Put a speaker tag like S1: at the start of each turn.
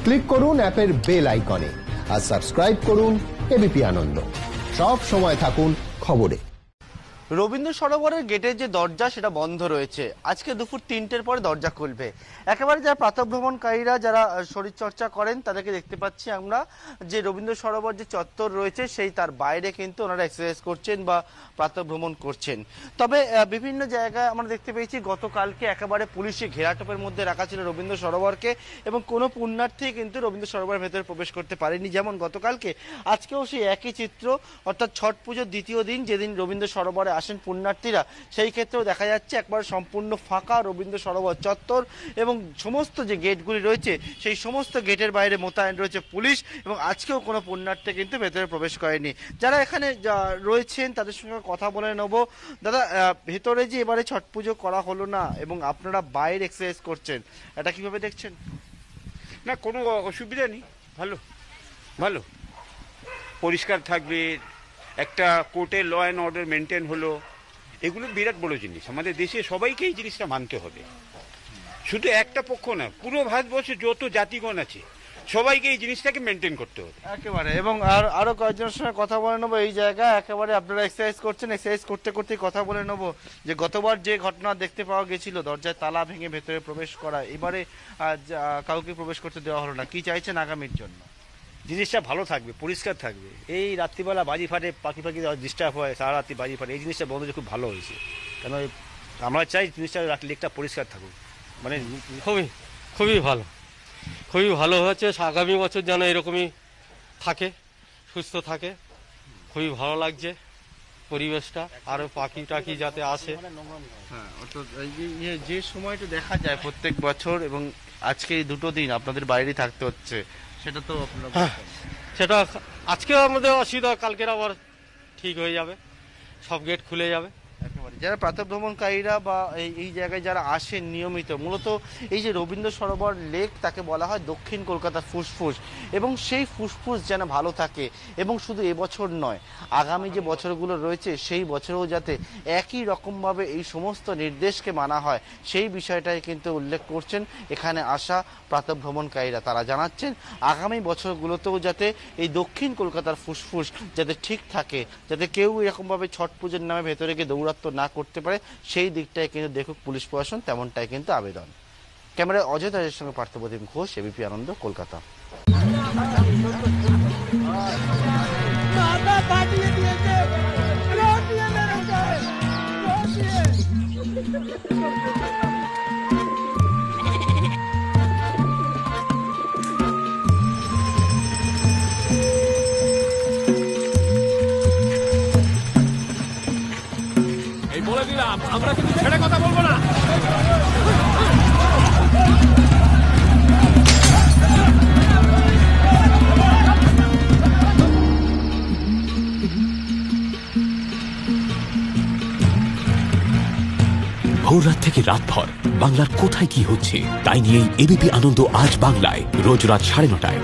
S1: Click করুন অ্যাপের bell আইকনে আর সাবস্ক্রাইব করুন এবিপি আনন্দ। সব সময় থাকুন খবরে।
S2: রবীন্দ্র সরোবরের গেটের যে দরজা সেটা বন্ধ রয়েছে। আজকে দুপুর 3টের পরে দরজা খুলবে। একেবারে যারা প্রাতঃভ্রমণকারীরা যারা শরীরচর্চা করেন তাদেরকে দেখতে পাচ্ছি আমরা যে রবীন্দ্র সরোবর যে চত্বর রয়েছে সেই তার বাইরে কিন্তু ওনারা এক্সারসাইজ করছেন বা প্রাতঃভ্রমণ করছেন। তবে বিভিন্ন জায়গায় আমরা দেখতে পেয়েছি গতকালকে একেবারে পুলিশি ঘেরাটোপের মধ্যে রাখা ছিল রবীন্দ্র সরোবরকে, এবং কোনো পুণ্যার্থী কিন্তু রবীন্দ্র সরোবরের ভেতরে প্রবেশ করতে পারেনি যেমন গতকালকে। আজকেও সেই একই চিত্র, অর্থাৎ ছট পুজোর দ্বিতীয় দিন যেদিন রবীন্দ্র সরোবরে আসেন পুণ্যার্থীরা, সেই ক্ষেত্রেও দেখা যাচ্ছে একবার সম্পূর্ণ ফাঁকা রবীন্দ্র সরোবর চত্বর, এবং সমস্ত যে গেটগুলি রয়েছে সেই সমস্ত গেটের বাইরে মোতায়েন রয়েছে পুলিশ, এবং আজকেও কোনো পুণ্যার্থী কিন্তু ভেতরে প্রবেশ করেনি। যারা এখানে রয়েছেন তাদের সঙ্গে কথা বলে নেব। দাদা, ভেতরে যে এবারে ছট পুজো করা হলো না এবং আপনারা বাইরে এক্সারসাইজ করছেন, এটা কিভাবে দেখছেন?
S3: না, কোনো অসুবিধা নেই, ভালো ভালো পরিষ্কার থাকবে, একটা কোর্টের ল অ্যান্ড অর্ডার মেনটেন হলো, এগুলো বিরাট বড় জিনিস। আমাদের দেশে সবাইকে এই জিনিসটা মানতে হবে, শুধু একটা পক্ষ না, পুরো ভারতবর্ষে যত জাতিগণ আছে সবাইকে এই জিনিসটাকে মেনটেন করতে হবে
S2: একেবারে। এবং আরো কয়েকজনের সঙ্গে কথা বলে নেবো এই জায়গায়। একেবারে আপনারা এক্সারসাইজ করছেন, এক্সারসাইজ করতে করতে কথা বলে নেবো যে গতবার যে ঘটনা দেখতে পাওয়া গেছিল দরজায় তালা ভেঙে ভেতরে প্রবেশ করা, এবারে কাউকে প্রবেশ করতে দেওয়া হলো না, কি চাইছেন আগামীর জন্য?
S4: জিনিসটা ভালো থাকবে, পরিষ্কার থাকবে। এই রাত্রিবেলা বাজি ফাটে, পাখি ডিস্টার্ব হয়, সারা রাত্রি বাজি ফাটে, এই জিনিসটা বন্ধ খুব ভালো হয়েছে। কেন আমরা চাই জিনিসটা লেকটা পরিষ্কার থাকুক, মানে
S5: খুবই ভালো, খুবই ভালো হয়েছে। আগামী বছর যেন এরকমই থাকে, সুস্থ থাকে, খুবই ভালো লাগছে পরিবেশটা, আরো পাখি টাখি যাতে আসে।
S2: হ্যাঁ, অর্থাৎ যে সময়টা দেখা যায় প্রত্যেক বছর এবং আজকে এই দুটো দিন আপনাদের বাইরে থাকতে হচ্ছে, সেটা তো
S5: সেটা আজকে আমাদের অসুবিধা, কালকের আবার ঠিক হয়ে যাবে, সব গেট খুলে যাবে।
S2: যারা প্রাতঃভ্রমণকারীরা বা এই জায়গায় যারা আসেন নিয়মিত, মূলত এই যে রবীন্দ্র সরোবর লেক তাকে বলা হয় দক্ষিণ কলকাতার ফুসফুস, এবং সেই ফুসফুস যেন ভালো থাকে, এবং শুধু এবছর নয় আগামী যে বছরগুলো রয়েছে সেই বছরেও যাতে একই রকমভাবে এই সমস্ত নির্দেশকে মানা হয় সেই বিষয়টাই কিন্তু উল্লেখ করছেন এখানে আসা প্রাতঃভ্রমণকারীরা। তারা জানাচ্ছেন আগামী বছরগুলোতেও যাতে এই দক্ষিণ কলকাতার ফুসফুস যাতে ঠিক থাকে, যাতে কেউ এরকমভাবে ছট পুজোর নামে ভেতরে গিয়ে দৌরাত্ম্য না করতে পারে, সেই দিকটাই কিন্তু দেখুক পুলিশ প্রশাসন, তেমনটাই কিন্তু আবেদন। ক্যামেরায় অজয় দাসের সঙ্গে পার্থপ্রতিম ঘোষ, এবিপি আনন্দ, কলকাতা।
S6: বলে দিলাম, আমরা কিন্তু ছেড়ে কথা বলবো না।
S7: ভোর রাত থেকে রাতভর বাংলার কোথায় কি হচ্ছে তাই নিয়েই এবিপি আনন্দ আজ বাংলায় রোজ রাত 9:30টায়।